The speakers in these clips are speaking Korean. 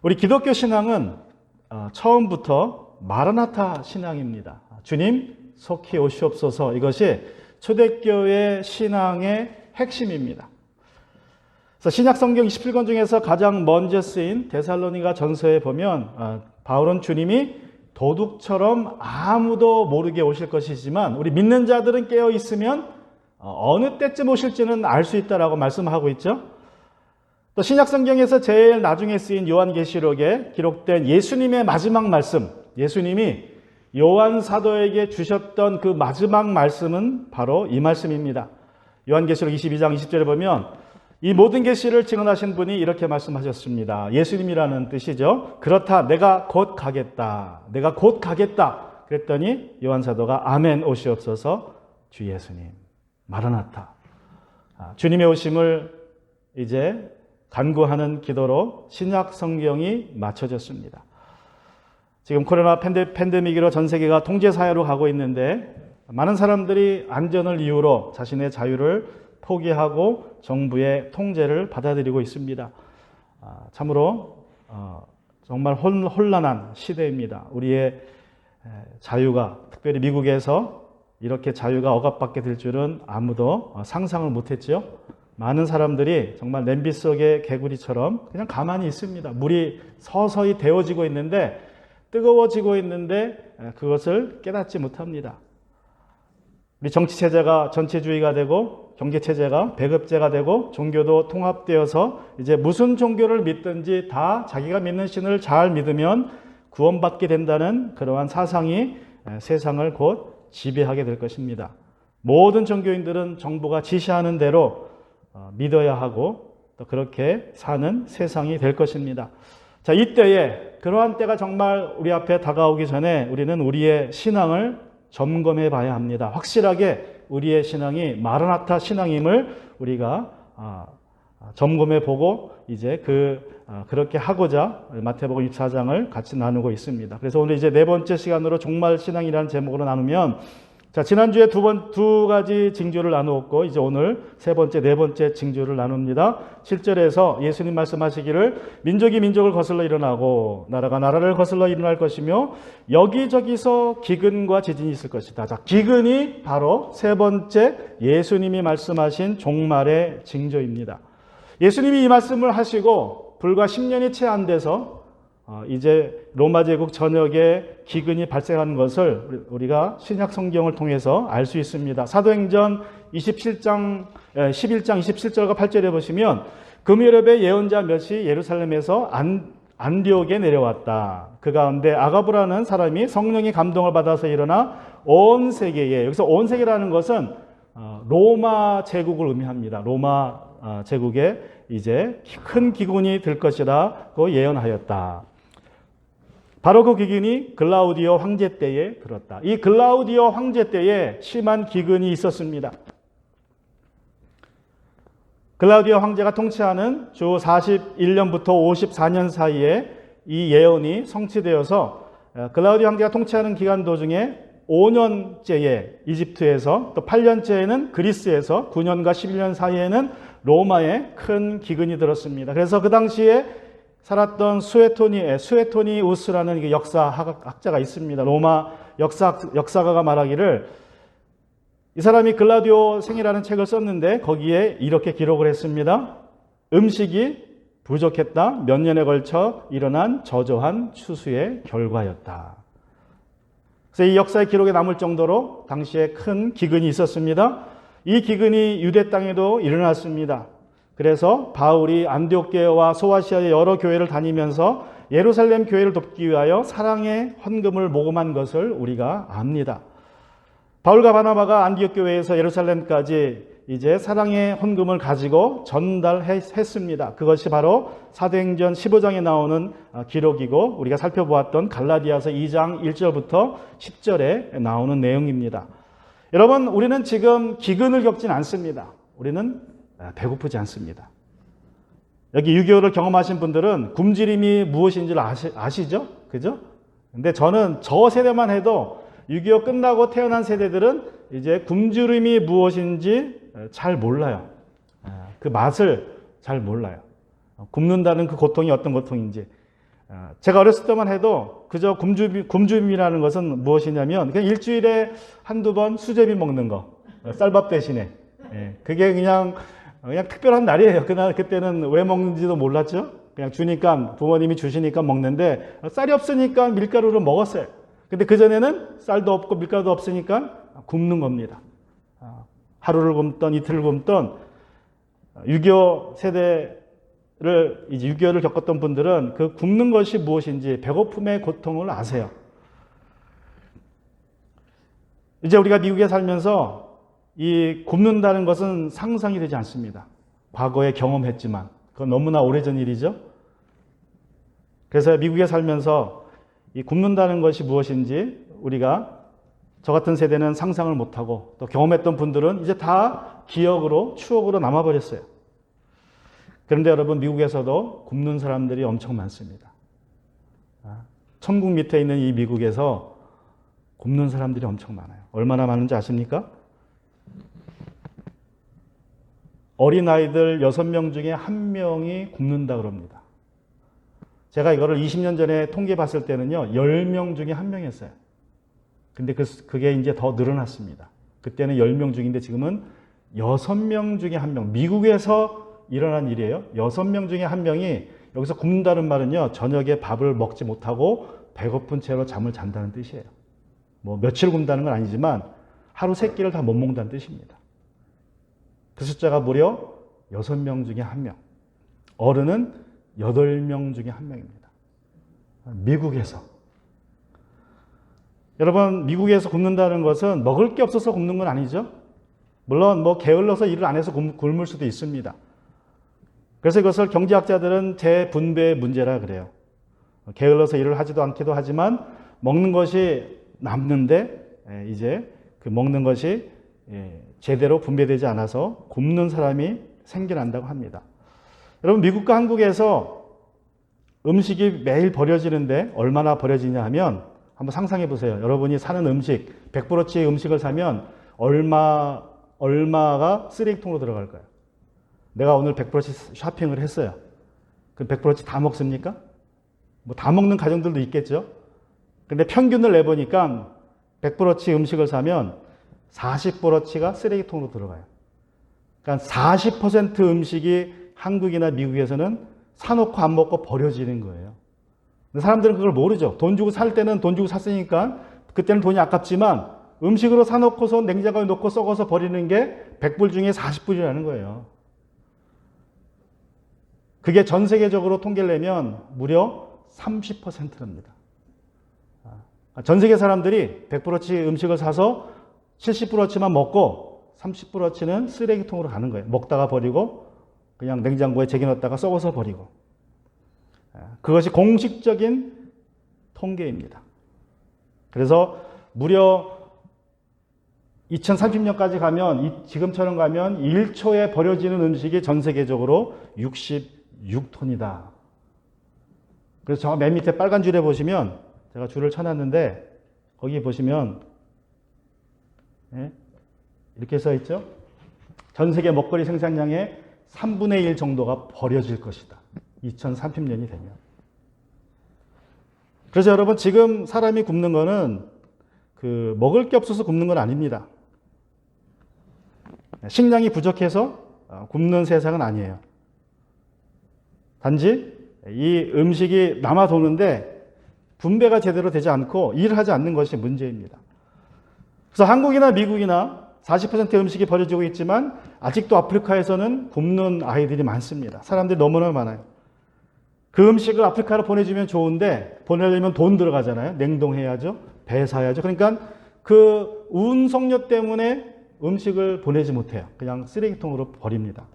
우리 기독교 신앙은 처음부터 마라나타 신앙입니다. 주님 속히 오시옵소서. 이것이 초대교회 신앙의 핵심입니다. 그래서 신약 성경 27권 중에서 가장 먼저 쓰인 데살로니가 전서에 보면 바울은 주님이 도둑처럼 아무도 모르게 오실 것이지만 우리 믿는 자들은 깨어 있으면 어느 때쯤 오실지는 알 수 있다라고 말씀하고 있죠. 또 신약 성경에서 제일 나중에 쓰인 요한계시록에 기록된 예수님의 마지막 말씀, 예수님이 요한 사도에게 주셨던 그 마지막 말씀은 바로 이 말씀입니다. 요한계시록 22장 20절에 보면 이 모든 계시를 증언하신 분이 이렇게 말씀하셨습니다. 예수님이라는 뜻이죠. 그렇다, 내가 곧 가겠다. 내가 곧 가겠다. 그랬더니 요한 사도가 아멘 오시옵소서. 주 예수님, 마라나타. 주님의 오심을 이제 간구하는 기도로 신약 성경이 맞춰졌습니다. 지금 코로나 팬데믹으로 전 세계가 통제 사회로 가고 있는데 많은 사람들이 안전을 이유로 자신의 자유를 포기하고 정부의 통제를 받아들이고 있습니다. 참으로 정말 혼란한 시대입니다. 우리의 자유가, 특별히 미국에서 이렇게 자유가 억압받게 될 줄은 아무도 상상을 못했죠. 많은 사람들이 정말 냄비 속의 개구리처럼 그냥 가만히 있습니다. 물이 서서히 데워지고 있는데, 뜨거워지고 있는데 그것을 깨닫지 못합니다. 우리 정치체제가 전체주의가 되고 경제체제가 배급제가 되고 종교도 통합되어서 이제 무슨 종교를 믿든지 다 자기가 믿는 신을 잘 믿으면 구원받게 된다는 그러한 사상이 세상을 곧 지배하게 될 것입니다. 모든 종교인들은 정부가 지시하는 대로 믿어야 하고 또 그렇게 사는 세상이 될 것입니다. 자, 이때에 그러한 때가 정말 우리 앞에 다가오기 전에 우리는 우리의 신앙을 점검해 봐야 합니다. 확실하게 우리의 신앙이 마라나타 신앙임을 우리가 점검해 보고 이제 그렇게 하고자 마태복음 24장을 같이 나누고 있습니다. 그래서 오늘 이제 네 번째 시간으로 종말 신앙이라는 제목으로 나누면, 자, 지난주에 두 가지 징조를 나누었고 이제 오늘 세 번째, 네 번째 징조를 나눕니다. 7절에서 예수님 말씀하시기를 민족이 민족을 거슬러 일어나고 나라가 나라를 거슬러 일어날 것이며 여기저기서 기근과 지진이 있을 것이다. 자, 기근이 바로 세 번째 예수님이 말씀하신 종말의 징조입니다. 예수님이 이 말씀을 하시고 불과 10년이 채 안 돼서 이제 로마 제국 전역에 기근이 발생하는 것을 우리가 신약 성경을 통해서 알 수 있습니다. 사도행전 11장 27절과 8절에 보시면 금요일에 예언자 몇이 예루살렘에서 안디옥에 내려왔다. 그 가운데 아가부라는 사람이 성령의 감동을 받아서 일어나 온 세계에, 여기서 온 세계라는 것은 로마 제국을 의미합니다. 로마 제국에 이제 큰 기근이 들 것이라고 예언하였다. 바로 그 기근이 글라우디오 황제 때에 들었다. 이 글라우디오 황제 때에 심한 기근이 있었습니다. 글라우디오 황제가 통치하는 주 41년부터 54년 사이에 이 예언이 성취되어서 글라우디오 황제가 통치하는 기간 도중에 5년째에 이집트에서, 또 8년째에는 그리스에서, 9년과 11년 사이에는 로마에 큰 기근이 들었습니다. 그래서 그 당시에 살았던 수에토니우스라는 역사학자가 있습니다. 로마 역사가가 말하기를, 이 사람이 글라디오 생이라는 책을 썼는데 거기에 이렇게 기록을 했습니다. 음식이 부족했다. 몇 년에 걸쳐 일어난 저조한 추수의 결과였다. 그래서 이 역사의 기록에 남을 정도로 당시에 큰 기근이 있었습니다. 이 기근이 유대 땅에도 일어났습니다. 그래서 바울이 안디옥 교회와 소아시아의 여러 교회를 다니면서 예루살렘 교회를 돕기 위하여 사랑의 헌금을 모금한 것을 우리가 압니다. 바울과 바나바가 안디옥 교회에서 예루살렘까지 이제 사랑의 헌금을 가지고 전달했습니다. 그것이 바로 사도행전 15장에 나오는 기록이고 우리가 살펴보았던 갈라디아서 2장 1절부터 10절에 나오는 내용입니다. 여러분, 우리는 지금 기근을 겪진 않습니다. 우리는 배고프지 않습니다. 여기 6.25를 경험하신 분들은 굶주림이 무엇인지를 아시죠? 그죠? 근데 저는 저 세대만 해도 6.25 끝나고 태어난 세대들은 이제 굶주림이 무엇인지 잘 몰라요. 그 맛을 잘 몰라요. 굶는다는 그 고통이 어떤 고통인지. 제가 어렸을 때만 해도 그저 굶주림이라는 것은 무엇이냐면 그냥 일주일에 한두 번 수제비 먹는 거, 쌀밥 대신에. 그게 그냥 특별한 날이에요. 그때는 왜 먹는지도 몰랐죠. 그냥 주니까, 부모님이 주시니까 먹는데 쌀이 없으니까 밀가루를 먹었어요. 근데 그전에는 쌀도 없고 밀가루도 없으니까 굶는 겁니다. 하루를 굶던 이틀을 굶던 6.25 세대를, 이제 6.25를 겪었던 분들은 그 굶는 것이 무엇인지, 배고픔의 고통을 아세요. 이제 우리가 미국에 살면서 이 굶는다는 것은 상상이 되지 않습니다. 과거에 경험했지만 그건 너무나 오래전 일이죠. 그래서 미국에 살면서 이 굶는다는 것이 무엇인지 우리가, 저 같은 세대는 상상을 못하고 또 경험했던 분들은 이제 다 기억으로, 추억으로 남아버렸어요. 그런데 여러분, 미국에서도 굶는 사람들이 엄청 많습니다. 천국 밑에 있는 이 미국에서 굶는 사람들이 엄청 많아요. 얼마나 많은지 아십니까? 어린아이들 6명 중에 1명이 굶는다 그럽니다. 제가 이거를 20년 전에 통계 봤을 때는요, 10명 중에 1명이었어요. 근데 그게 이제 더 늘어났습니다. 그때는 10명 중인데 지금은 6명 중에 1명. 미국에서 일어난 일이에요. 6명 중에 1명이, 여기서 굶는다는 말은요, 저녁에 밥을 먹지 못하고 배고픈 채로 잠을 잔다는 뜻이에요. 뭐 며칠 굶다는 건 아니지만 하루 3끼를 다 못 먹는다는 뜻입니다. 그 숫자가 무려 6명 중에 1명. 어른은 8명 중에 1명입니다. 미국에서. 여러분, 미국에서 굶는다는 것은 먹을 게 없어서 굶는 건 아니죠. 물론 뭐 게을러서 일을 안 해서 굶을 수도 있습니다. 그래서 이것을 경제학자들은 재분배의 문제라 그래요. 게을러서 일을 하지도 않기도 하지만 먹는 것이 남는데 이제 그 먹는 것이 제대로 분배되지 않아서 굶는 사람이 생겨난다고 합니다. 여러분, 미국과 한국에서 음식이 매일 버려지는데 얼마나 버려지냐 하면, 한번 상상해 보세요. 여러분이 사는 음식, 100%치 음식을 사면 얼마가 쓰레기통으로 들어갈까요? 내가 오늘 100%치 쇼핑을 했어요. 그럼 100%치 다 먹습니까? 뭐 다 먹는 가정들도 있겠죠. 근데 평균을 내보니까 100%치 음식을 사면 40%치가 쓰레기통으로 들어가요. 그러니까 40% 음식이 한국이나 미국에서는 사놓고 안 먹고 버려지는 거예요. 근데 사람들은 그걸 모르죠. 돈 주고 살 때는 돈 주고 샀으니까 그때는 돈이 아깝지만 음식으로 사놓고서 냉장고에 놓고 썩어서 버리는 게 100불 중에 40불이라는 거예요. 그게 전 세계적으로 통계를 내면 무려 30%랍니다. 전 세계 사람들이 100%치 음식을 사서 70%치만 먹고 30%치는 쓰레기통으로 가는 거예요. 먹다가 버리고 그냥 냉장고에 제껴놨다가 썩어서 버리고. 그것이 공식적인 통계입니다. 그래서 무려 2030년까지 가면, 지금처럼 가면 1초에 버려지는 음식이 전 세계적으로 66톤이다. 그래서 저 맨 밑에 빨간 줄에 보시면, 제가 줄을 쳐놨는데 거기 보시면 이렇게 써 있죠. 전 세계 먹거리 생산량의 3분의 1 정도가 버려질 것이다. 2030년이 되면. 그래서 여러분, 지금 사람이 굶는 거는 먹을 게 없어서 굶는 건 아닙니다. 식량이 부족해서 굶는 세상은 아니에요. 단지 이 음식이 남아 도는데 분배가 제대로 되지 않고 일을 하지 않는 것이 문제입니다. 그래서 한국이나 미국이나 40%의 음식이 버려지고 있지만 아직도 아프리카에서는 굶는 아이들이 많습니다. 사람들이 너무나 많아요. 그 음식을 아프리카로 보내주면 좋은데 보내려면 돈 들어가잖아요. 냉동해야죠. 배 사야죠. 그러니까 그 운송료 때문에 음식을 보내지 못해요. 그냥 쓰레기통으로 버립니다.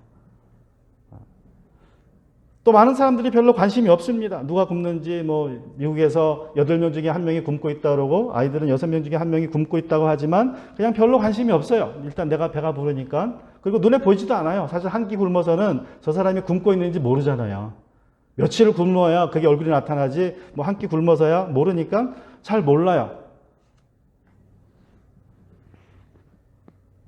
또 많은 사람들이 별로 관심이 없습니다. 누가 굶는지, 뭐 미국에서 8명 중에 1명이 굶고 있다고 그러고 아이들은 6명 중에 1명이 굶고 있다고 하지만 그냥 별로 관심이 없어요. 일단 내가 배가 부르니까. 그리고 눈에 보이지도 않아요. 사실 한 끼 굶어서는 저 사람이 굶고 있는지 모르잖아요. 며칠을 굶어야 그게 얼굴이 나타나지, 뭐 한 끼 굶어서야 모르니까 잘 몰라요.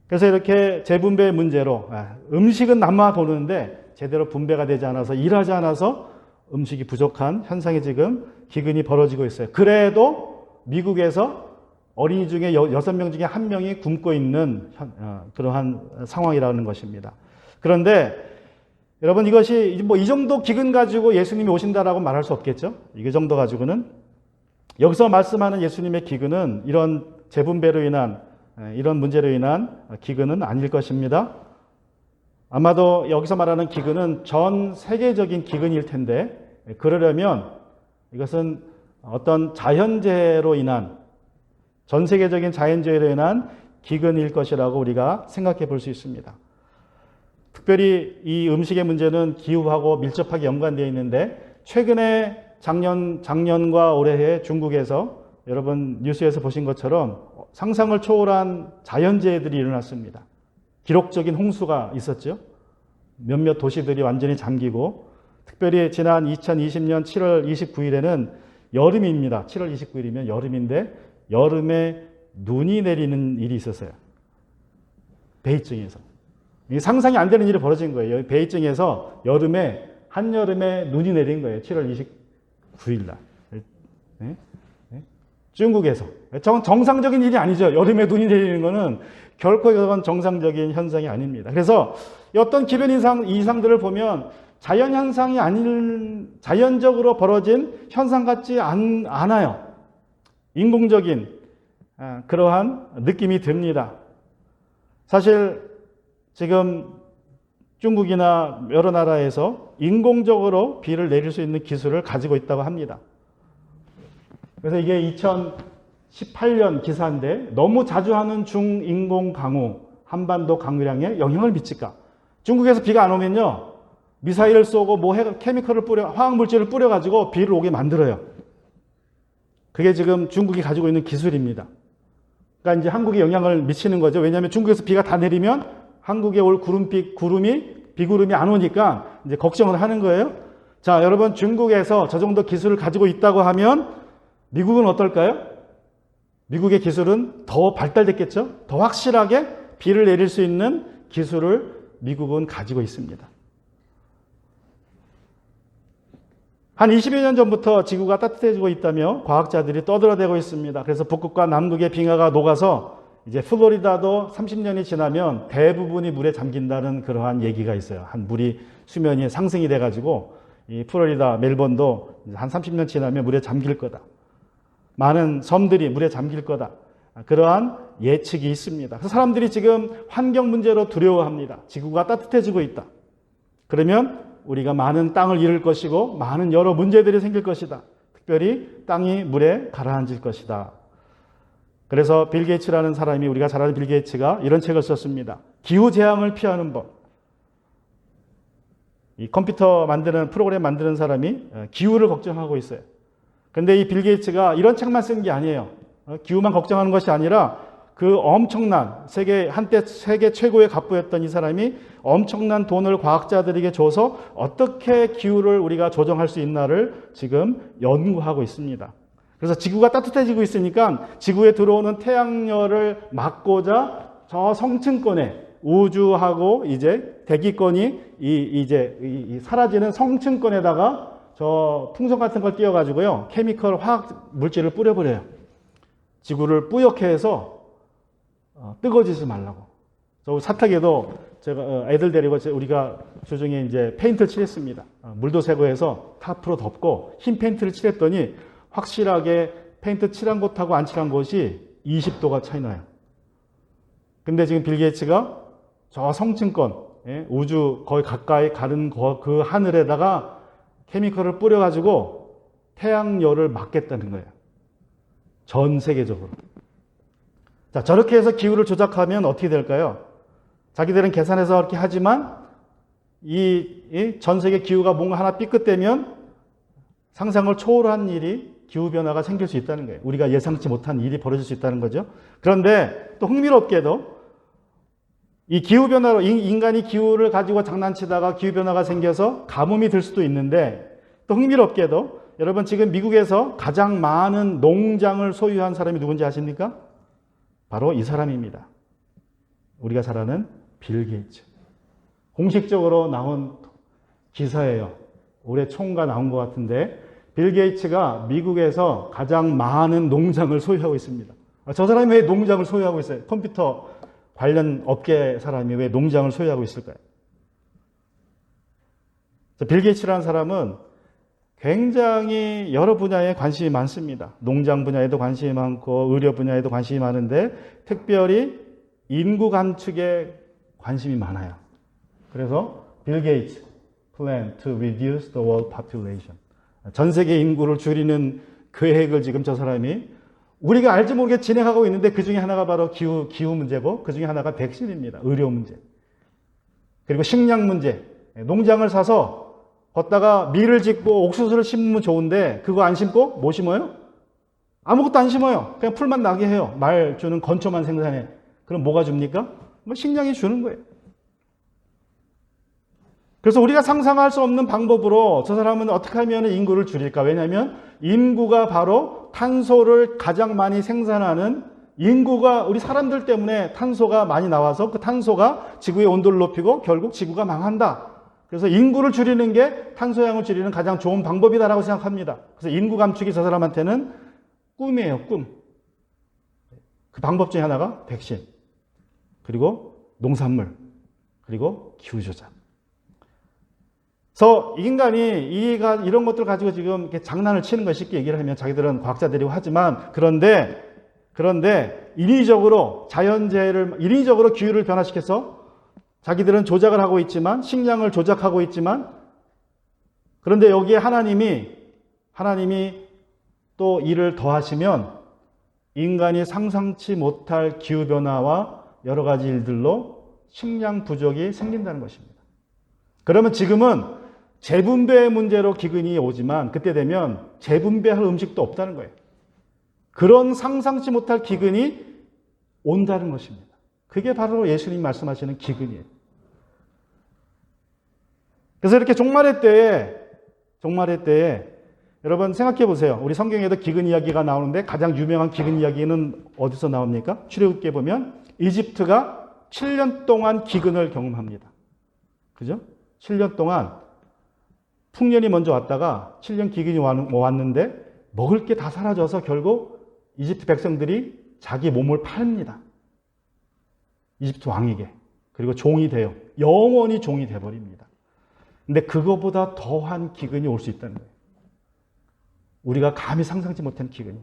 그래서 이렇게 재분배의 문제로 음식은 남아 도는데 제대로 분배가 되지 않아서, 일하지 않아서 음식이 부족한 현상이 지금 기근이 벌어지고 있어요. 그래도 미국에서 어린이 중에 6명 중에 1명이 굶고 있는 그러한 상황이라는 것입니다. 그런데 여러분, 이것이 뭐 이 정도 기근 가지고 예수님이 오신다라고 말할 수 없겠죠? 이 정도 가지고는. 여기서 말씀하는 예수님의 기근은 이런 재분배로 인한, 이런 문제로 인한 기근은 아닐 것입니다. 아마도 여기서 말하는 기근은 전 세계적인 기근일 텐데, 그러려면 이것은 어떤 자연재해로 인한, 전 세계적인 자연재해로 인한 기근일 것이라고 우리가 생각해 볼 수 있습니다. 특별히 이 음식의 문제는 기후하고 밀접하게 연관되어 있는데, 최근에 작년과 올해에 중국에서 여러분 뉴스에서 보신 것처럼 상상을 초월한 자연재해들이 일어났습니다. 기록적인 홍수가 있었죠. 몇몇 도시들이 완전히 잠기고, 특별히 지난 2020년 7월 29일에는 여름입니다. 7월 29일이면 여름인데 여름에 눈이 내리는 일이 있었어요. 베이징에서. 상상이 안 되는 일이 벌어진 거예요. 베이징에서 한여름에 눈이 내린 거예요. 7월 29일 날. 네? 네? 중국에서. 정상적인 일이 아니죠. 여름에 눈이 내리는 거는 결코 이건 정상적인 현상이 아닙니다. 그래서 어떤 기변 이상들을 보면 자연 현상이 아닌, 자연적으로 벌어진 현상 같지 않아요. 인공적인 그러한 느낌이 듭니다. 사실 지금 중국이나 여러 나라에서 인공적으로 비를 내릴 수 있는 기술을 가지고 있다고 합니다. 그래서 이게 2018년 기사인데, 너무 자주 하는 중인공 강우, 한반도 강우량에 영향을 미칠까? 중국에서 비가 안 오면요, 미사일을 쏘고 케미컬을 화학물질을 뿌려가지고 비를 오게 만들어요. 그게 지금 중국이 가지고 있는 기술입니다. 그러니까 이제 한국에 영향을 미치는 거죠. 왜냐하면 중국에서 비가 다 내리면 한국에 올 비구름이 안 오니까 이제 걱정을 하는 거예요. 자, 여러분, 중국에서 저 정도 기술을 가지고 있다고 하면 미국은 어떨까요? 미국의 기술은 더 발달됐겠죠? 더 확실하게 비를 내릴 수 있는 기술을 미국은 가지고 있습니다. 한 20여 년 전부터 지구가 따뜻해지고 있다며 과학자들이 떠들어대고 있습니다. 그래서 북극과 남극의 빙하가 녹아서 이제 플로리다도 30년이 지나면 대부분이 물에 잠긴다는 그러한 얘기가 있어요. 한 물이 수면이 상승이 돼가지고 이 플로리다, 멜번도 한 30년 지나면 물에 잠길 거다. 많은 섬들이 물에 잠길 거다. 그러한 예측이 있습니다. 그래서 사람들이 지금 환경 문제로 두려워합니다. 지구가 따뜻해지고 있다. 그러면 우리가 많은 땅을 잃을 것이고 많은 여러 문제들이 생길 것이다. 특별히 땅이 물에 가라앉을 것이다. 그래서 빌 게이츠라는 사람이, 우리가 잘 아는 빌 게이츠가 이런 책을 썼습니다. 기후재앙을 피하는 법. 이 컴퓨터 프로그램 만드는 사람이 기후를 걱정하고 있어요. 근데 이 빌 게이츠가 이런 책만 쓴 게 아니에요. 기후만 걱정하는 것이 아니라 그 엄청난 한때 세계 최고의 갑부였던 이 사람이 엄청난 돈을 과학자들에게 줘서 어떻게 기후를 우리가 조정할 수 있나를 지금 연구하고 있습니다. 그래서 지구가 따뜻해지고 있으니까 지구에 들어오는 태양열을 막고자 저 성층권에, 우주하고 이제 대기권이 이제 사라지는 성층권에다가 저 풍선 같은 걸 띄워가지고요, 케미컬 화학 물질을 뿌려버려요. 지구를 뿌옇게 해서 뜨거워지지 말라고. 저 사탁에도 제가 애들 데리고 우리가 주중에 이제 페인트를 칠했습니다. 물도 새고 해서 탑으로 덮고 흰 페인트를 칠했더니 확실하게 페인트 칠한 곳하고 안 칠한 곳이 20도가 차이 나요. 근데 지금 빌 게이츠가 저 성층권, 우주 거의 가까이 가는 그 하늘에다가 케미컬을 뿌려가지고 태양열을 막겠다는 거예요. 전 세계적으로. 자, 저렇게 해서 기후를 조작하면 어떻게 될까요? 자기들은 계산해서 그렇게 하지만 이 전 세계 기후가 뭔가 하나 삐끗되면 상상을 초월한 일이, 기후변화가 생길 수 있다는 거예요. 우리가 예상치 못한 일이 벌어질 수 있다는 거죠. 그런데 또 흥미롭게도 이 기후변화로 인간이 기후를 가지고 장난치다가 기후변화가 생겨서 가뭄이 들 수도 있는데, 또 흥미롭게도 여러분, 지금 미국에서 가장 많은 농장을 소유한 사람이 누군지 아십니까? 바로 이 사람입니다. 우리가 잘 아는 빌 게이츠. 공식적으로 나온 기사예요. 올해 총과 나온 것 같은데 빌 게이츠가 미국에서 가장 많은 농장을 소유하고 있습니다. 저 사람이 왜 농장을 소유하고 있어요? 컴퓨터 관련 업계 사람이 왜 농장을 소유하고 있을까요? 빌 게이츠라는 사람은 굉장히 여러 분야에 관심이 많습니다. 농장 분야에도 관심이 많고 의료 분야에도 관심이 많은데 특별히 인구 감축에 관심이 많아요. 그래서 빌 게이츠 plan to reduce the world population. 전 세계 인구를 줄이는 계획을 지금 저 사람이 우리가 알지 모르게 진행하고 있는데 그 중에 하나가 바로 기후 문제고 그 중에 하나가 백신입니다. 의료 문제. 그리고 식량 문제. 농장을 사서 걷다가 밀을 짓고 옥수수를 심으면 좋은데 그거 안 심고 뭐 심어요? 아무것도 안 심어요. 그냥 풀만 나게 해요. 말 주는 건초만 생산해. 그럼 뭐가 줍니까? 뭐 식량이 주는 거예요. 그래서 우리가 상상할 수 없는 방법으로 저 사람은 어떻게 하면 인구를 줄일까? 왜냐하면 인구가 바로 탄소를 가장 많이 생산하는 인구가 우리 사람들 때문에 탄소가 많이 나와서 그 탄소가 지구의 온도를 높이고 결국 지구가 망한다. 그래서 인구를 줄이는 게 탄소양을 줄이는 가장 좋은 방법이다라고 생각합니다. 그래서 인구 감축이 저 사람한테는 꿈이에요, 꿈. 그 방법 중에 하나가 백신, 그리고 농산물, 그리고 기후조작. 그래서 인간이 이런 것들 가지고 지금 이렇게 장난을 치는 걸 쉽게 얘기를 하면 자기들은 과학자들이고 하지만 그런데 인위적으로 인위적으로 기후를 변화시켜서 자기들은 조작을 하고 있지만 식량을 조작하고 있지만 그런데 여기에 하나님이 또 일을 더하시면 인간이 상상치 못할 기후변화와 여러 가지 일들로 식량 부족이 생긴다는 것입니다. 그러면 지금은 재분배 문제로 기근이 오지만 그때 되면 재분배할 음식도 없다는 거예요. 그런 상상치 못할 기근이 온다는 것입니다. 그게 바로 예수님이 말씀하시는 기근이에요. 그래서 이렇게 종말의 때에 여러분 생각해 보세요. 우리 성경에도 기근 이야기가 나오는데 가장 유명한 기근 이야기는 어디서 나옵니까? 출애굽기에 보면 이집트가 7년 동안 기근을 경험합니다. 그죠? 7년 동안 풍년이 먼저 왔다가 7년 기근이 왔는데 먹을 게 다 사라져서 결국 이집트 백성들이 자기 몸을 팔립니다. 이집트 왕에게. 그리고 종이 돼요. 영원히 종이 돼버립니다. 근데 그거보다 더한 기근이 올 수 있다는 거예요. 우리가 감히 상상치 못한 기근이.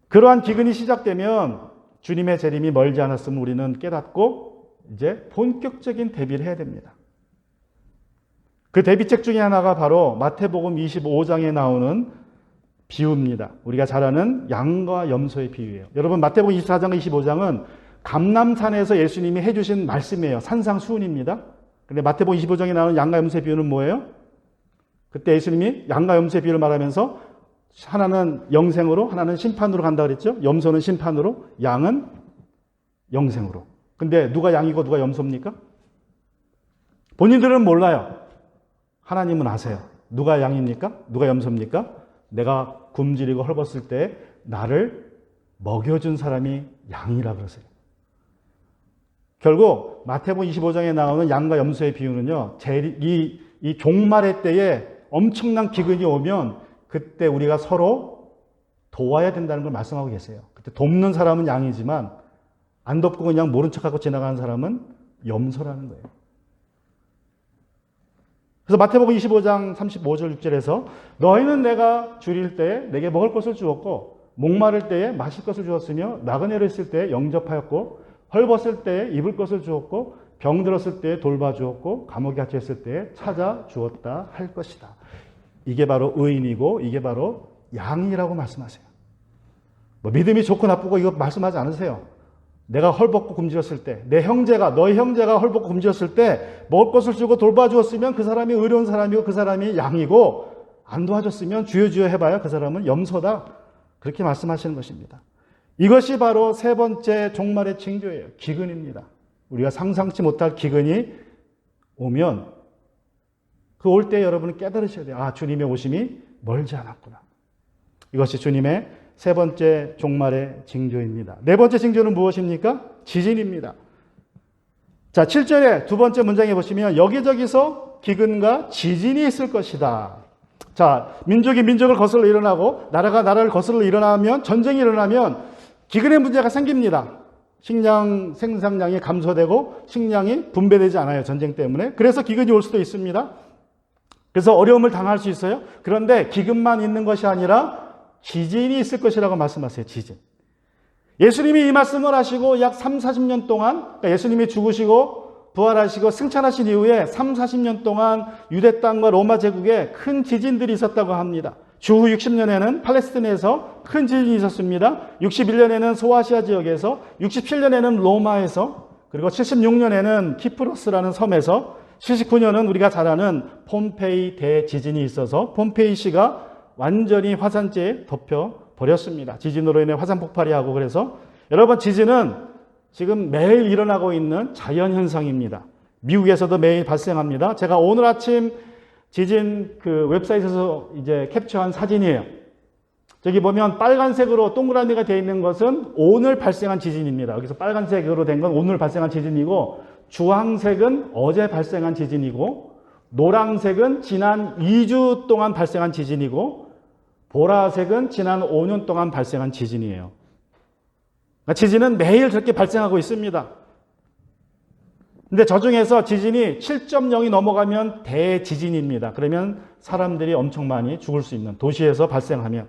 그러한 기근이 시작되면 주님의 재림이 멀지 않았음을 우리는 깨닫고 이제 본격적인 대비를 해야 됩니다. 그 대비책 중에 하나가 바로 마태복음 25장에 나오는 비유입니다. 우리가 잘 아는 양과 염소의 비유예요. 여러분 마태복음 24장과 25장은 감람산에서 예수님이 해주신 말씀이에요. 산상수훈입니다. 근데 마태복음 25장에 나오는 양과 염소의 비유는 뭐예요? 그때 예수님이 양과 염소의 비유를 말하면서 하나는 영생으로 하나는 심판으로 간다 그랬죠. 염소는 심판으로, 양은 영생으로. 근데 누가 양이고 누가 염소입니까? 본인들은 몰라요. 하나님은 아세요. 누가 양입니까? 누가 염소입니까? 내가 굶주리고 헐벗을 때 나를 먹여준 사람이 양이라 그러세요. 결국 마태복음 25장에 나오는 양과 염소의 비유는요. 이 종말의 때에 엄청난 기근이 오면 그때 우리가 서로 도와야 된다는 걸 말씀하고 계세요. 그때 돕는 사람은 양이지만 안 돕고 그냥 모른 척하고 지나가는 사람은 염소라는 거예요. 그래서 마태복음 25장 35절 6절에서 너희는 내가 줄일 때에 내게 먹을 것을 주었고 목마를 때에 마실 것을 주었으며 나그네로 있을 때에 영접하였고 헐벗을 때에 입을 것을 주었고 병들었을 때에 돌봐주었고 감옥에 갇혀있을 때에 찾아주었다 할 것이다. 이게 바로 의인이고 이게 바로 양이라고 말씀하세요. 뭐 믿음이 좋고 나쁘고 이거 말씀하지 않으세요. 내가 헐벗고 굶주렸을 때, 너희 형제가 헐벗고 굶주렸을 때 먹을 것을 주고 돌봐주었으면 그 사람이 의로운 사람이고 그 사람이 양이고 안 도와줬으면 주여 해봐야 그 사람은 염소다. 그렇게 말씀하시는 것입니다. 이것이 바로 세 번째 종말의 징조예요. 기근입니다. 우리가 상상치 못할 기근이 오면 그 올 때 여러분은 깨달으셔야 돼요. 아, 주님의 오심이 멀지 않았구나. 이것이 주님의 세 번째 종말의 징조입니다. 네 번째 징조는 무엇입니까? 지진입니다. 자, 7절에 두 번째 문장에 보시면 여기저기서 기근과 지진이 있을 것이다. 자, 민족이 민족을 거슬러 일어나고 나라가 나라를 거슬러 일어나면, 전쟁이 일어나면 기근의 문제가 생깁니다. 식량 생산량이 감소되고 식량이 분배되지 않아요, 전쟁 때문에. 그래서 기근이 올 수도 있습니다. 그래서 어려움을 당할 수 있어요. 그런데 기근만 있는 것이 아니라 지진이 있을 것이라고 말씀하세요. 지진. 예수님이 이 말씀을 하시고 약 3, 40년 동안, 그러니까 예수님이 죽으시고 부활하시고 승천하신 이후에 3, 40년 동안 유대 땅과 로마 제국에 큰 지진들이 있었다고 합니다. 주후 60년에는 팔레스틴에서 큰 지진이 있었습니다. 61년에는 소아시아 지역에서, 67년에는 로마에서, 그리고 76년에는 키프로스라는 섬에서, 79년은 우리가 잘 아는 폼페이 대지진이 있어서 폼페이시가 완전히 화산재에 덮여버렸습니다. 지진으로 인해 화산 폭발이 하고. 그래서 여러분, 지진은 지금 매일 일어나고 있는 자연현상입니다. 미국에서도 매일 발생합니다. 제가 오늘 아침 지진 그 웹사이트에서 이제 캡처한 사진이에요. 저기 보면 빨간색으로 동그라미가 되어 있는 것은 오늘 발생한 지진입니다. 여기서 빨간색으로 된 건 오늘 발생한 지진이고, 주황색은 어제 발생한 지진이고, 노란색은 지난 2주 동안 발생한 지진이고, 보라색은 지난 5년 동안 발생한 지진이에요. 지진은 매일 그렇게 발생하고 있습니다. 근데 저 중에서 지진이 7.0이 넘어가면 대지진입니다. 그러면 사람들이 엄청 많이 죽을 수 있는, 도시에서 발생하면.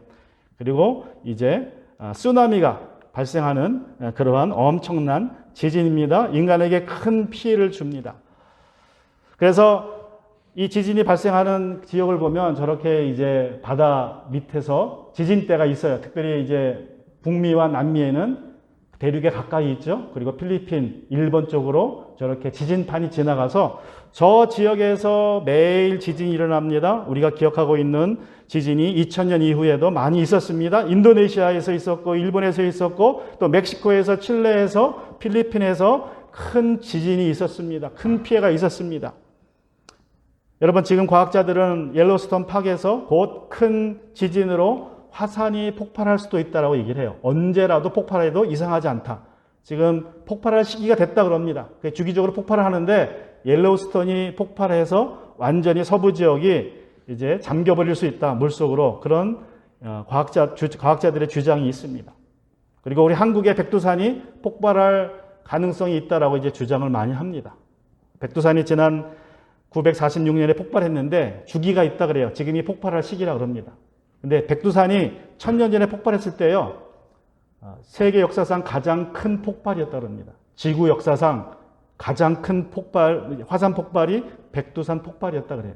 그리고 이제 쓰나미가 발생하는 그러한 엄청난 지진입니다. 인간에게 큰 피해를 줍니다. 그래서 이 지진이 발생하는 지역을 보면 저렇게 이제 바다 밑에서 지진대가 있어요. 특별히 이제 북미와 남미에는 대륙에 가까이 있죠. 그리고 필리핀, 일본 쪽으로 저렇게 지진판이 지나가서 저 지역에서 매일 지진이 일어납니다. 우리가 기억하고 있는 지진이 2000년 이후에도 많이 있었습니다. 인도네시아에서 있었고, 일본에서 있었고, 또 멕시코에서, 칠레에서, 필리핀에서 큰 지진이 있었습니다. 큰 피해가 있었습니다. 여러분, 지금 과학자들은 옐로스톤 파크에서 곧 큰 지진으로 화산이 폭발할 수도 있다고 얘기를 해요. 언제라도 폭발해도 이상하지 않다. 지금 폭발할 시기가 됐다 그럽니다. 주기적으로 폭발을 하는데 옐로우스톤이 폭발해서 완전히 서부 지역이 이제 잠겨버릴 수 있다, 물속으로. 그런 과학자들의 주장이 있습니다. 그리고 우리 한국의 백두산이 폭발할 가능성이 있다라고 이제 주장을 많이 합니다. 백두산이 지난 946년에 폭발했는데 주기가 있다 그래요. 지금이 폭발할 시기라 그럽니다. 근데 백두산이 1000년 전에 폭발했을 때요, 세계 역사상 가장 큰 폭발이었다고 합니다. 지구 역사상 가장 큰 폭발, 화산 폭발이 백두산 폭발이었다 그래요.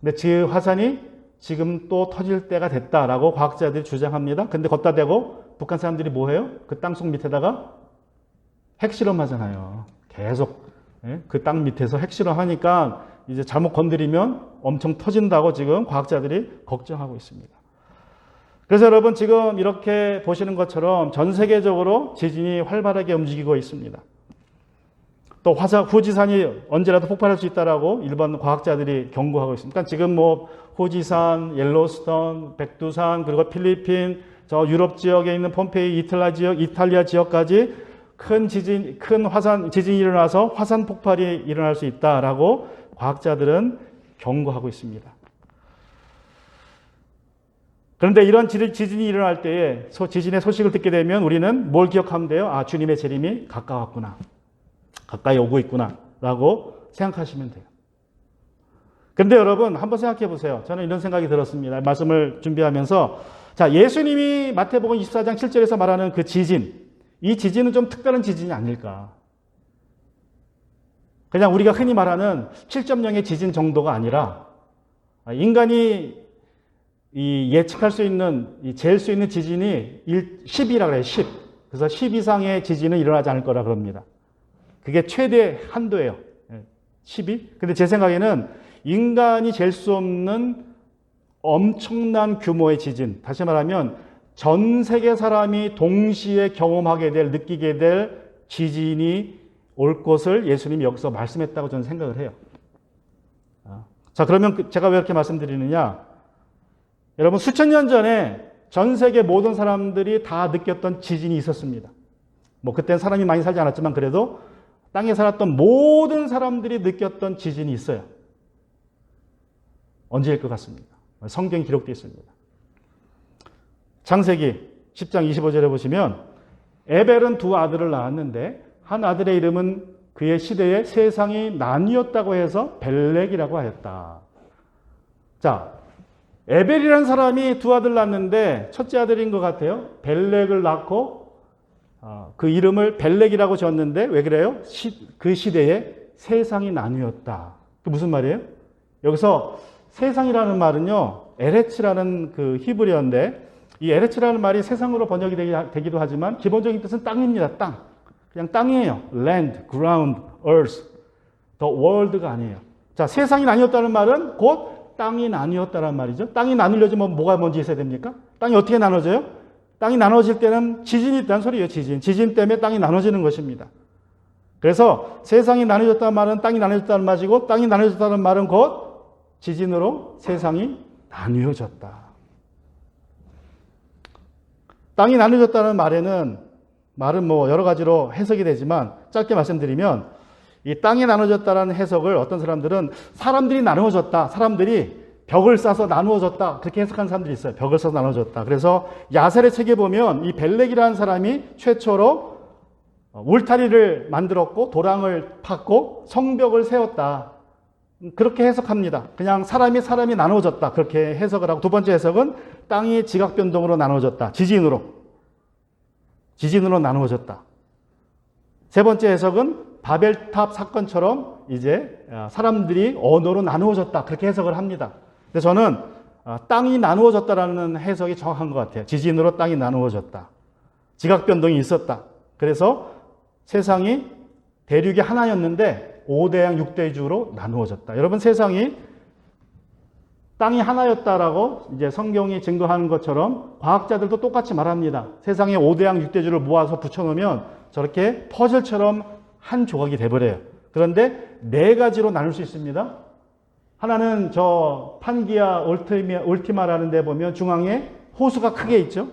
근데 그 화산이 지금 또 터질 때가 됐다라고 과학자들이 주장합니다. 근데 걷다 대고 북한 사람들이 뭐 해요? 그 땅속 밑에다가 핵실험 하잖아요. 계속 그 땅 밑에서 핵실험 하니까 이제 잘못 건드리면 엄청 터진다고 지금 과학자들이 걱정하고 있습니다. 그래서 여러분, 지금 이렇게 보시는 것처럼 전 세계적으로 지진이 활발하게 움직이고 있습니다. 또 후지산이 언제라도 폭발할 수 있다라고 일본 과학자들이 경고하고 있습니다. 그러니까 지금 뭐 후지산, 옐로스톤, 백두산, 그리고 필리핀, 저 유럽 지역에 있는 폼페이, 이탈리아 지역까지 큰 지진이 일어나서 화산 폭발이 일어날 수 있다라고 과학자들은 경고하고 있습니다. 그런데 이런 지진이 일어날 때에 지진의 소식을 듣게 되면 우리는 뭘 기억하면 돼요? 아, 주님의 재림이 가까웠구나. 가까이 오고 있구나. 라고 생각하시면 돼요. 그런데 여러분, 한번 생각해 보세요. 저는 이런 생각이 들었습니다. 말씀을 준비하면서. 자, 예수님이 마태복음 24장 7절에서 말하는 그 지진. 이 지진은 좀 특별한 지진이 아닐까. 그냥 우리가 흔히 말하는 7.0의 지진 정도가 아니라 인간이 예측할 수 있는, 잴 수 있는 지진이 10이라고 그래요. 10. 그래서 10 이상의 지진은 일어나지 않을 거라 그럽니다. 그게 최대 한도예요. 10이. 근데 제 생각에는 인간이 잴 수 없는 엄청난 규모의 지진. 다시 말하면 전 세계 사람이 동시에 경험하게 될, 느끼게 될 지진이 올 것을 예수님이 여기서 말씀했다고 저는 생각을 해요. 자, 그러면 제가 왜 이렇게 말씀드리느냐? 여러분, 수천 년 전에 전 세계 모든 사람들이 다 느꼈던 지진이 있었습니다. 뭐 그때는 사람이 많이 살지 않았지만 그래도 땅에 살았던 모든 사람들이 느꼈던 지진이 있어요. 언제일 것 같습니다. 성경에 기록되어 있습니다. 창세기 10장 25절에 보시면 에벨은 두 아들을 낳았는데 한 아들의 이름은 그의 시대에 세상이 나뉘었다고 해서 벨렉이라고 하였다. 자, 에벨이라는 사람이 두 아들 낳았는데 첫째 아들인 것 같아요. 벨렉을 낳고 그 이름을 벨렉이라고 지었는데 왜 그래요? 그 시대에 세상이 나뉘었다. 그 무슨 말이에요? 여기서 세상이라는 말은요, 에레츠라는 그 히브리어인데 이 에레츠라는 말이 세상으로 번역이 되기도 하지만 기본적인 뜻은 땅입니다. 땅. 그냥 땅이에요. land, ground, earth. the world가 아니에요. 자, 세상이 나뉘었다는 말은 곧 땅이 나뉘었다는 말이죠. 땅이 나누려면 뭐가 먼저 있어야 됩니까? 땅이 어떻게 나눠져요? 땅이 나눠질 때는 지진이 있다는 소리예요. 지진 때문에 땅이 나눠지는 것입니다. 그래서 세상이 나눠졌다는 말은 땅이 나눠졌다는 말이고 땅이 나눠졌다는 말은 곧 지진으로 세상이 나뉘어졌다. 땅이 나눠졌다는 말은 뭐 여러 가지로 해석이 되지만 짧게 말씀드리면 이 땅이 나눠졌다는 해석을 어떤 사람들은 사람들이 나누어졌다. 사람들이 벽을 싸서 나누어졌다. 그렇게 해석하는 사람들이 있어요. 벽을 싸서 나누어졌다. 그래서 야셀의 책에 보면 이 벨렉이라는 사람이 최초로 울타리를 만들었고 도랑을 팠고 성벽을 세웠다. 그렇게 해석합니다. 그냥 사람이 나누어졌다. 그렇게 해석을 하고 두 번째 해석은 땅이 지각변동으로 나누어졌다. 지진으로 나누어졌다. 세 번째 해석은 바벨탑 사건처럼 이제 사람들이 언어로 나누어졌다. 그렇게 해석을 합니다. 근데 저는 땅이 나누어졌다라는 해석이 정확한 것 같아요. 지진으로 땅이 나누어졌다. 지각변동이 있었다. 그래서 세상이 대륙이 하나였는데 5대양 6대주로 나누어졌다. 여러분 세상이 땅이 하나였다라고 이제 성경이 증거하는 것처럼 과학자들도 똑같이 말합니다. 세상에 5대양 6대주를 모아서 붙여놓으면 저렇게 퍼즐처럼 한 조각이 돼버려요. 그런데 네 가지로 나눌 수 있습니다. 하나는 저 판기아 울티마라는 데 보면 중앙에 호수가 크게 있죠.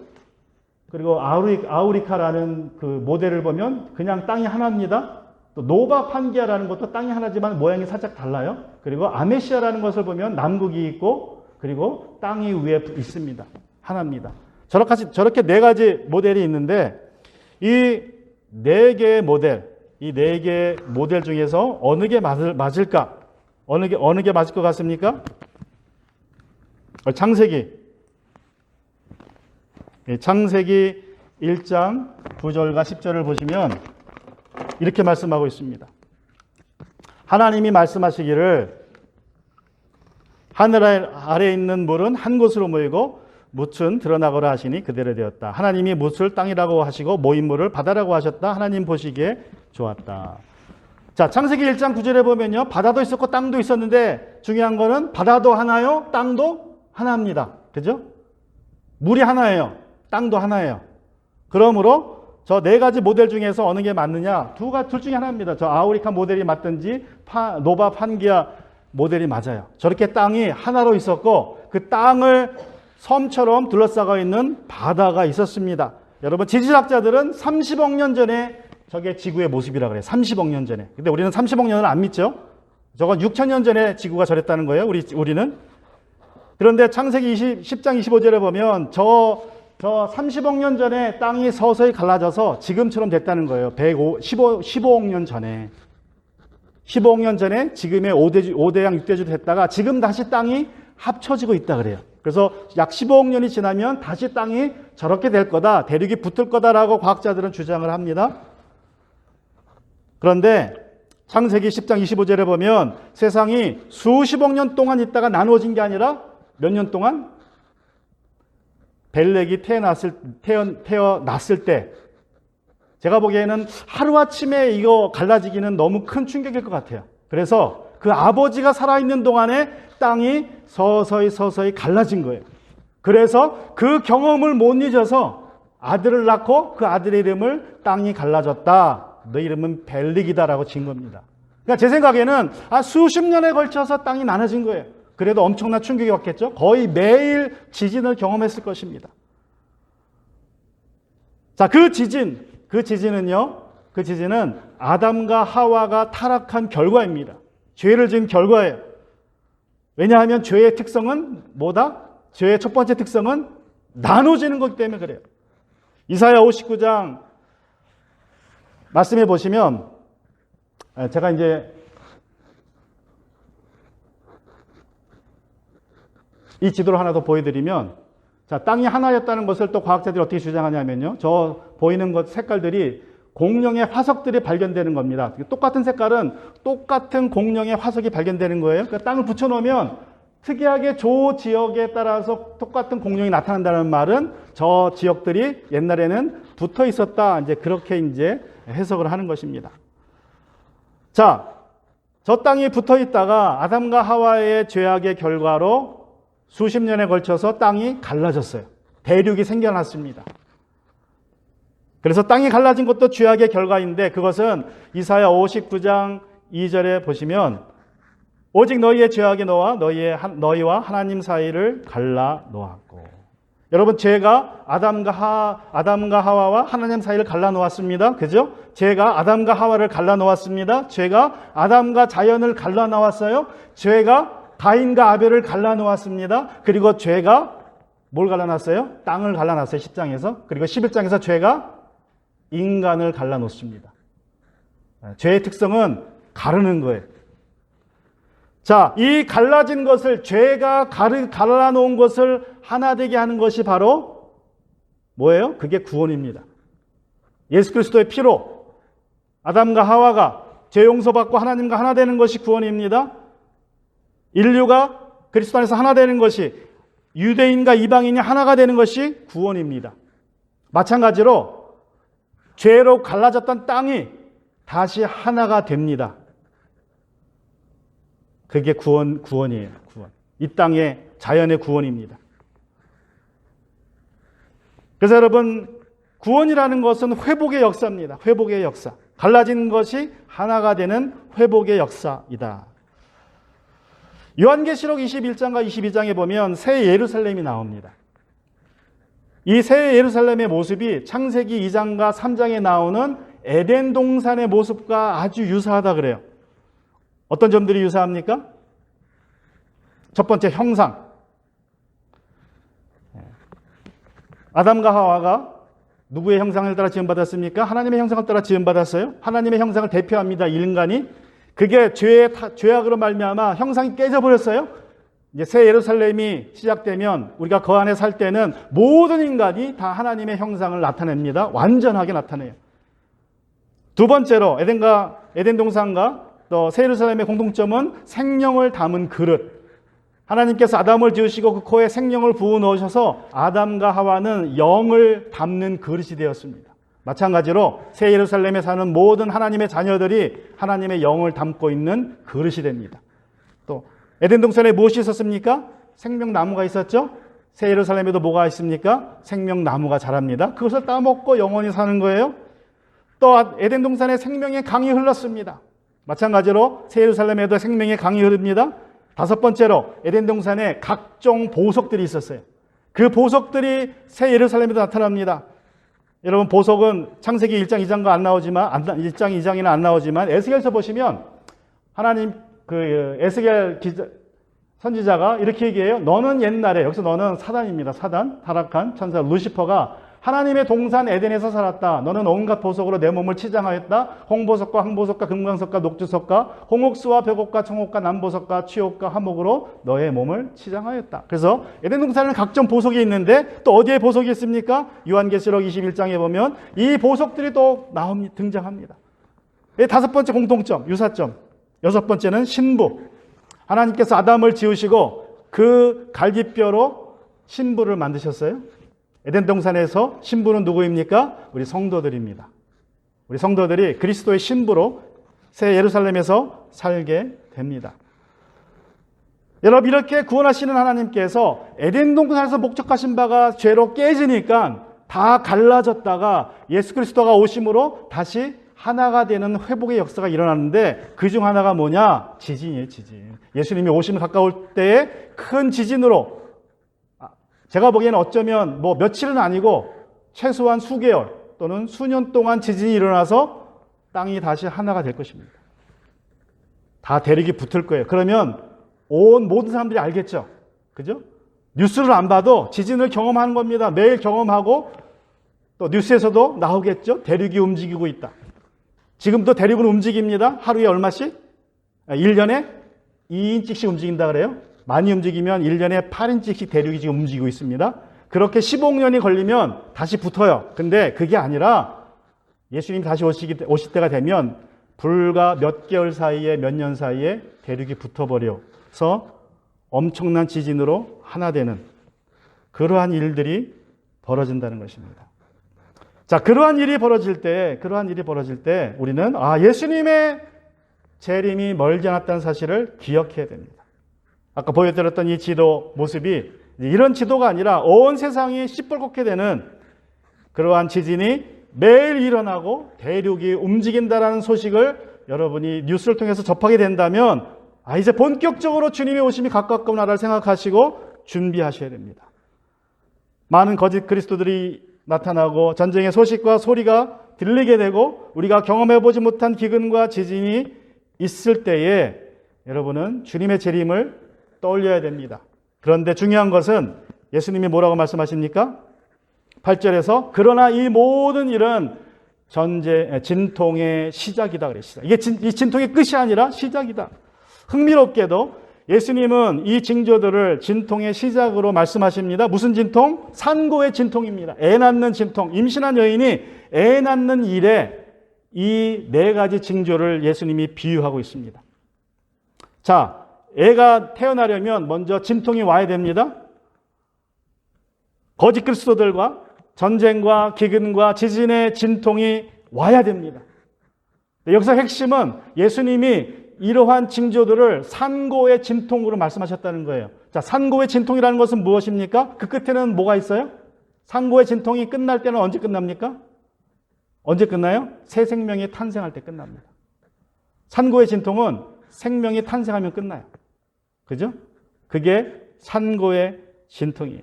그리고 아우리카라는 그 모델을 보면 그냥 땅이 하나입니다. 또 노바 판기아라는 것도 땅이 하나지만 모양이 살짝 달라요. 그리고 아메시아라는 것을 보면 남극이 있고 그리고 땅이 위에 있습니다. 하나입니다. 저렇게 네 가지 모델이 있는데 이 네 개의 모델 중에서 어느 게 맞을까? 어느 게 맞을 것 같습니까? 창세기 1장 9절과 10절을 보시면 이렇게 말씀하고 있습니다. 하나님이 말씀하시기를 하늘 아래에 있는 물은 한 곳으로 모이고 묻은 드러나거라 하시니 그대로 되었다. 하나님이 묻을 땅이라고 하시고 모인 물을 바다라고 하셨다. 하나님 보시기에 좋았다. 자, 창세기 1장 9절에 보면요. 바다도 있었고 땅도 있었는데 중요한 거는 바다도 하나요. 땅도 하나입니다. 그죠? 물이 하나예요. 땅도 하나예요. 그러므로 저 네 가지 모델 중에서 어느 게 맞느냐? 둘 중에 하나입니다. 저 아우리카 모델이 맞든지 노바 판기아 모델이 맞아요. 저렇게 땅이 하나로 있었고 그 땅을 섬처럼 둘러싸고 있는 바다가 있었습니다. 여러분 지질학자들은 30억 년 전에 저게 지구의 모습이라 그래요. 30억 년 전에. 근데 우리는 30억 년을 안 믿죠. 저건 6천 년 전에 지구가 저랬다는 거예요. 우리는. 그런데 창세기 10장 25절에 보면 저 30억 년 전에 땅이 서서히 갈라져서 지금처럼 됐다는 거예요. 15억 년 전에. 15억 년 전에 지금의 5대양 6대주 됐다가 지금 다시 땅이 합쳐지고 있다 그래요. 그래서 약 15억 년이 지나면 다시 땅이 저렇게 될 거다. 대륙이 붙을 거다라고 과학자들은 주장을 합니다. 그런데 창세기 10장 25절에 보면 세상이 수십억 년 동안 있다가 나누어진 게 아니라 몇 년 동안? 벨렉이 태어났을 때 제가 보기에는 하루아침에 이거 갈라지기는 너무 큰 충격일 것 같아요. 그래서 그 아버지가 살아있는 동안에 땅이 서서히 갈라진 거예요. 그래서 그 경험을 못 잊어서 아들을 낳고 그 아들의 이름을 땅이 갈라졌다. 너 이름은 벨릭이다라고 지은 겁니다. 그러니까 제 생각에는 수십 년에 걸쳐서 땅이 나눠진 거예요. 그래도 엄청난 충격이 왔겠죠. 거의 매일 지진을 경험했을 것입니다. 자, 그 지진은 아담과 하와가 타락한 결과입니다. 죄를 지은 결과예요. 왜냐하면 죄의 특성은 뭐다? 죄의 첫 번째 특성은 나눠지는 거기 때문에 그래요. 이사야 59장 말씀해 보시면, 제가 이제 이 지도를 하나 더 보여드리면, 자, 땅이 하나였다는 것을 또 과학자들이 어떻게 주장하냐면요, 저 보이는 것 색깔들이 공룡의 화석들이 발견되는 겁니다. 똑같은 색깔은 똑같은 공룡의 화석이 발견되는 거예요. 그러니까 땅을 붙여놓으면 특이하게 저 지역에 따라서 똑같은 공룡이 나타난다는 말은 저 지역들이 옛날에는 붙어 있었다, 이제 그렇게 이제 해석을 하는 것입니다. 자, 저 땅이 붙어 있다가 아담과 하와의 죄악의 결과로 수십 년에 걸쳐서 땅이 갈라졌어요. 대륙이 생겨났습니다. 그래서 땅이 갈라진 것도 죄악의 결과인데, 그것은 이사야 59장 2절에 보시면 오직 너희의 죄악이 너희와 하나님 사이를 갈라 놓았고. 여러분, 죄가 아담과 하와와 하나님 사이를 갈라 놓았습니다. 그죠? 죄가 아담과 하와를 갈라 놓았습니다. 죄가 아담과 자연을 갈라 놓았어요. 죄가 가인과 아벨을 갈라 놓았습니다. 그리고 죄가 뭘 갈라 놨어요? 땅을 갈라 놨어요. 10장에서. 그리고 11장에서 죄가 인간을 갈라 놓습니다. 죄의 특성은 가르는 거예요. 자, 이 갈라진 것을, 죄가 갈라 놓은 것을 하나 되게 하는 것이 바로 뭐예요? 그게 구원입니다. 예수 그리스도의 피로 아담과 하와가 죄 용서받고 하나님과 하나 되는 것이 구원입니다. 인류가 그리스도 안에서 하나 되는 것이, 유대인과 이방인이 하나가 되는 것이 구원입니다. 마찬가지로 죄로 갈라졌던 땅이 다시 하나가 됩니다. 그게 구원이에요. 구원. 이 땅의 자연의 구원입니다. 그래서 여러분, 구원이라는 것은 회복의 역사입니다. 회복의 역사. 갈라진 것이 하나가 되는 회복의 역사이다. 요한계시록 21장과 22장에 보면 새 예루살렘이 나옵니다. 이 새 예루살렘의 모습이 창세기 2장과 3장에 나오는 에덴 동산의 모습과 아주 유사하다 그래요. 어떤 점들이 유사합니까? 첫 번째, 형상. 아담과 하와가 누구의 형상을 따라 지음받았습니까? 하나님의 형상을 따라 지음받았어요. 하나님의 형상을 대표합니다. 인간이. 그게 죄악으로 말미암아 형상이 깨져버렸어요. 이제 새 예루살렘이 시작되면, 우리가 그 안에 살 때는 모든 인간이 다 하나님의 형상을 나타냅니다. 완전하게 나타내요. 두 번째로, 에덴 동산과 또 새 예루살렘의 공통점은 생명을 담은 그릇. 하나님께서 아담을 지으시고 그 코에 생명을 부어 넣으셔서 아담과 하와는 영을 담는 그릇이 되었습니다. 마찬가지로 새 예루살렘에 사는 모든 하나님의 자녀들이 하나님의 영을 담고 있는 그릇이 됩니다. 또 에덴 동산에 무엇이 있었습니까? 생명나무가 있었죠. 새 예루살렘에도 뭐가 있습니까? 생명나무가 자랍니다. 그것을 따먹고 영원히 사는 거예요. 또 에덴 동산에 생명의 강이 흘렀습니다. 마찬가지로 새 예루살렘에도 생명의 강이 흐릅니다. 다섯 번째로, 에덴 동산에 각종 보석들이 있었어요. 그 보석들이 새 예루살렘에도 나타납니다. 여러분, 보석은 창세기 1장, 2장과 안 나오지만, 1장, 2장에는 안 나오지만, 에스겔서 보시면 하나님, 에스겔 선지자가 이렇게 얘기해요. 너는 옛날에, 여기서 너는 사단입니다. 사단, 타락한 천사 루시퍼가 하나님의 동산 에덴에서 살았다. 너는 온갖 보석으로 내 몸을 치장하였다. 홍보석과 황보석과 금강석과 녹주석과 홍옥수와 벽옥과 청옥과 남보석과 취옥과 화목으로 너의 몸을 치장하였다. 그래서 에덴 동산에는 각종 보석이 있는데 또 어디에 보석이 있습니까? 요한계시록 21장에 보면 이 보석들이 또 등장합니다. 다섯 번째 공통점, 유사점. 여섯 번째는 신부. 하나님께서 아담을 지으시고 그 갈기뼈로 신부를 만드셨어요. 에덴 동산에서 신부는 누구입니까? 우리 성도들입니다. 우리 성도들이 그리스도의 신부로 새 예루살렘에서 살게 됩니다. 여러분, 이렇게 구원하시는 하나님께서 에덴 동산에서 목적하신 바가 죄로 깨지니까 다 갈라졌다가 예수 그리스도가 오심으로 다시 하나가 되는 회복의 역사가 일어나는데, 그 중 하나가 뭐냐? 지진이에요, 지진. 예수님이 오시면 가까울 때에 큰 지진으로, 제가 보기에는 어쩌면 며칠은 아니고 최소한 수개월 또는 수년 동안 지진이 일어나서 땅이 다시 하나가 될 것입니다. 다 대륙이 붙을 거예요. 그러면 온 모든 사람들이 알겠죠. 그죠? 뉴스를 안 봐도 지진을 경험하는 겁니다. 매일 경험하고 또 뉴스에서도 나오겠죠. 대륙이 움직이고 있다. 지금도 대륙은 움직입니다. 하루에 얼마씩? 1년에 2인치씩 움직인다 그래요. 많이 움직이면 1년에 8인치씩 대륙이 지금 움직이고 있습니다. 그렇게 15년이 걸리면 다시 붙어요. 근데 그게 아니라 예수님이 다시 오실 때가 되면 불과 몇 개월 사이에, 몇 년 사이에 대륙이 붙어버려서 엄청난 지진으로 하나 되는 그러한 일들이 벌어진다는 것입니다. 자, 그러한 일이 벌어질 때 우리는 예수님의 재림이 멀지 않았다는 사실을 기억해야 됩니다. 아까 보여드렸던 이 지도 모습이 이런 지도가 아니라 온 세상이 시뻘겋게 되는 그러한 지진이 매일 일어나고 대륙이 움직인다라는 소식을 여러분이 뉴스를 통해서 접하게 된다면 이제 본격적으로 주님의 오심이 가깝구나를 생각하시고 준비하셔야 됩니다. 많은 거짓 그리스도들이 나타나고 전쟁의 소식과 소리가 들리게 되고 우리가 경험해보지 못한 기근과 지진이 있을 때에 여러분은 주님의 재림을 떠올려야 됩니다. 그런데 중요한 것은 예수님이 뭐라고 말씀하십니까? 8절에서 그러나 이 모든 일은 진통의 시작이다 그랬습니다. 이 진통의 끝이 아니라 시작이다. 흥미롭게도 예수님은 이 징조들을 진통의 시작으로 말씀하십니다. 무슨 진통? 산고의 진통입니다. 애 낳는 진통. 임신한 여인이 애 낳는 일에 이 네 가지 징조를 예수님이 비유하고 있습니다. 자, 애가 태어나려면 먼저 진통이 와야 됩니다. 거짓 그리스도들과 전쟁과 기근과 지진의 진통이 와야 됩니다. 여기서 핵심은 예수님이 이러한 징조들을 산고의 진통으로 말씀하셨다는 거예요. 자, 산고의 진통이라는 것은 무엇입니까? 그 끝에는 뭐가 있어요? 산고의 진통이 끝날 때는 언제 끝납니까? 언제 끝나요? 새 생명이 탄생할 때 끝납니다. 산고의 진통은 생명이 탄생하면 끝나요. 그죠? 그게 산고의 진통이에요.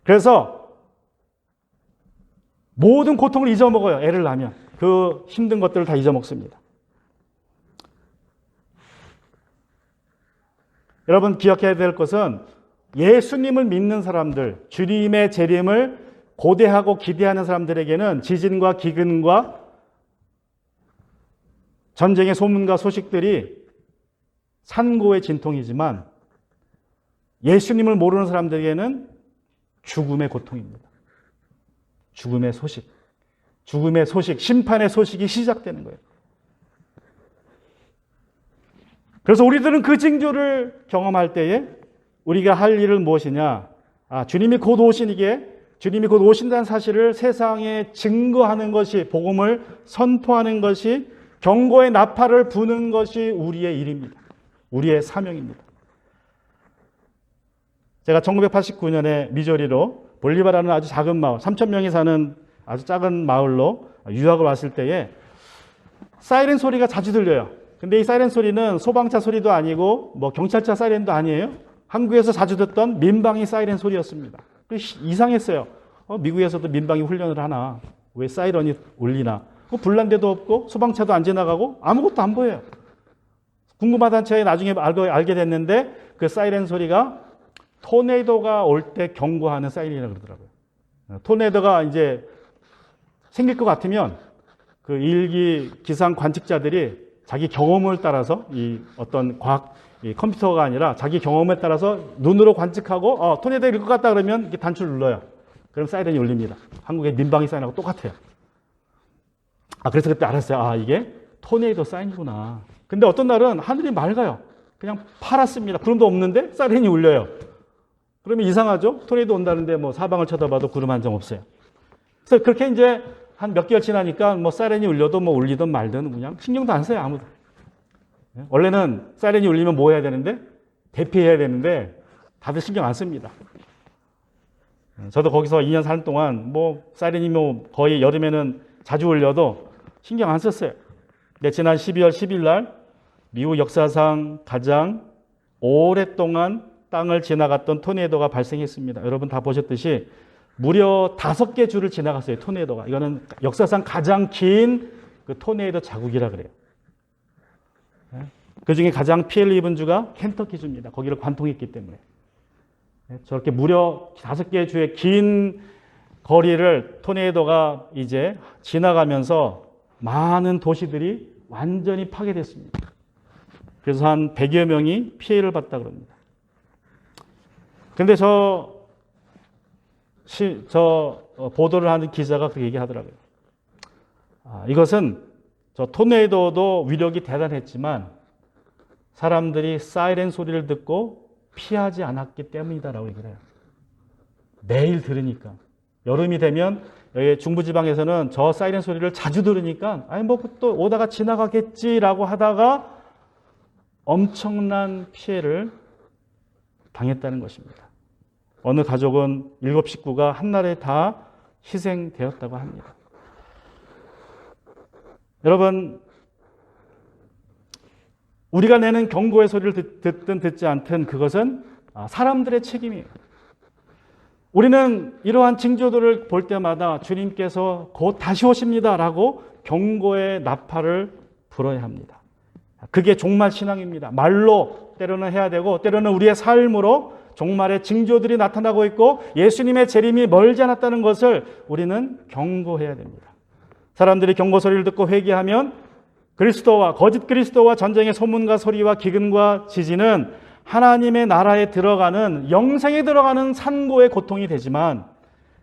그래서 모든 고통을 잊어먹어요. 애를 낳으면. 그 힘든 것들을 다 잊어먹습니다. 여러분 기억해야 될 것은 예수님을 믿는 사람들, 주님의 재림을 고대하고 기대하는 사람들에게는 지진과 기근과 전쟁의 소문과 소식들이 산고의 진통이지만 예수님을 모르는 사람들에게는 죽음의 고통입니다. 죽음의 소식, 심판의 소식이 시작되는 거예요. 그래서 우리들은 그 징조를 경험할 때에 우리가 할 일은 무엇이냐? 주님이 곧 오신다는 사실을 세상에 증거하는 것이, 복음을 선포하는 것이, 경고의 나팔을 부는 것이 우리의 일입니다. 우리의 사명입니다. 제가 1989년에 미조리로 볼리바라는 아주 작은 마을, 3,000명이 사는 아주 작은 마을로 유학을 왔을 때에 사이렌 소리가 자주 들려요. 근데 이 사이렌 소리는 소방차 소리도 아니고 경찰차 사이렌도 아니에요. 한국에서 자주 듣던 민방위 사이렌 소리였습니다. 이상했어요. 미국에서도 민방위 훈련을 하나? 왜 사이렌이 울리나? 불난데도 없고 소방차도 안 지나가고 아무것도 안 보여요. 궁금하다는 채 나중에 알게 됐는데 그 사이렌 소리가 토네이도가 올 때 경고하는 사이렌이라고 그러더라고요. 토네이도가 이제 생길 것 같으면 그 일기 기상 관측자들이 자기 경험을 따라서 이 어떤 컴퓨터가 아니라 자기 경험에 따라서 눈으로 관측하고 토네이도가 일 것 같다 그러면 이렇게 단추를 눌러요. 그럼 사이렌이 울립니다. 한국의 민방위 사이렌하고 똑같아요. 그래서 그때 알았어요. 이게 토네이도 사인이구나. 근데 어떤 날은 하늘이 맑아요. 그냥 파랗습니다. 구름도 없는데 사이렌이 울려요. 그러면 이상하죠? 토네이도 온다는데 사방을 쳐다봐도 구름 한 점 없어요. 그래서 그렇게 이제 한 몇 개월 지나니까 사이렌이 울려도 울리든 말든 그냥 신경도 안 써요, 아무도. 원래는 사이렌이 울리면 뭐 해야 되는데? 대피해야 되는데 다들 신경 안 씁니다. 저도 거기서 2년 사는 동안 사이렌이 거의 여름에는 자주 울려도 신경 안 썼어요. 근데 지난 12월 10일 날 미국 역사상 가장 오랫동안 땅을 지나갔던 토네이도가 발생했습니다. 여러분 다 보셨듯이 무려 5개 주를 지나갔어요. 토네이도가. 이거는 역사상 가장 긴 그 토네이도 자국이라 그래요. 그 중에 가장 피해를 입은 주가 켄터키 주입니다. 거기를 관통했기 때문에. 저렇게 무려 5개의 주의 긴 거리를 토네이도가 이제 지나가면서 많은 도시들이 완전히 파괴됐습니다. 그래서 한 100여 명이 피해를 봤다 그럽니다. 그런데 보도를 하는 기자가 그렇게 얘기하더라고요. 이것은 저 토네이도도 위력이 대단했지만 사람들이 사이렌 소리를 듣고 피하지 않았기 때문이다라고 얘기를 해요. 매일 들으니까. 여름이 되면 여기 중부지방에서는 저 사이렌 소리를 자주 들으니까 뭐 또 오다가 지나가겠지라고 하다가 엄청난 피해를 당했다는 것입니다. 어느 가족은 7 식구가 한날에 다 희생되었다고 합니다. 여러분, 우리가 내는 경고의 소리를 듣든 듣지 않든 그것은 사람들의 책임이에요. 우리는 이러한 징조들을 볼 때마다 주님께서 곧 다시 오십니다라고 경고의 나팔을 불어야 합니다. 그게 종말 신앙입니다. 말로 때로는 해야 되고 때로는 우리의 삶으로 종말의 징조들이 나타나고 있고 예수님의 재림이 멀지 않았다는 것을 우리는 경고해야 됩니다. 사람들이 경고 소리를 듣고 회개하면 그리스도와 거짓 그리스도와 전쟁의 소문과 소리와 기근과 지진은 하나님의 나라에 들어가는 영생에 들어가는 산고의 고통이 되지만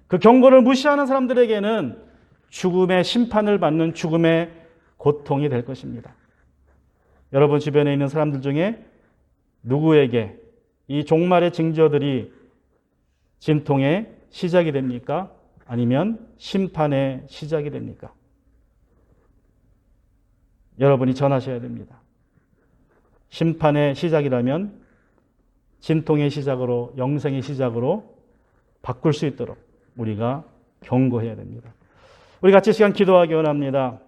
그 경고를 무시하는 사람들에게는 죽음의 심판을 받는 죽음의 고통이 될 것입니다. 여러분 주변에 있는 사람들 중에 누구에게 이 종말의 징조들이 진통의 시작이 됩니까? 아니면 심판의 시작이 됩니까? 여러분이 전하셔야 됩니다. 심판의 시작이라면 진통의 시작으로 영생의 시작으로 바꿀 수 있도록 우리가 경고해야 됩니다. 우리 같이 시간 기도하기 원합니다.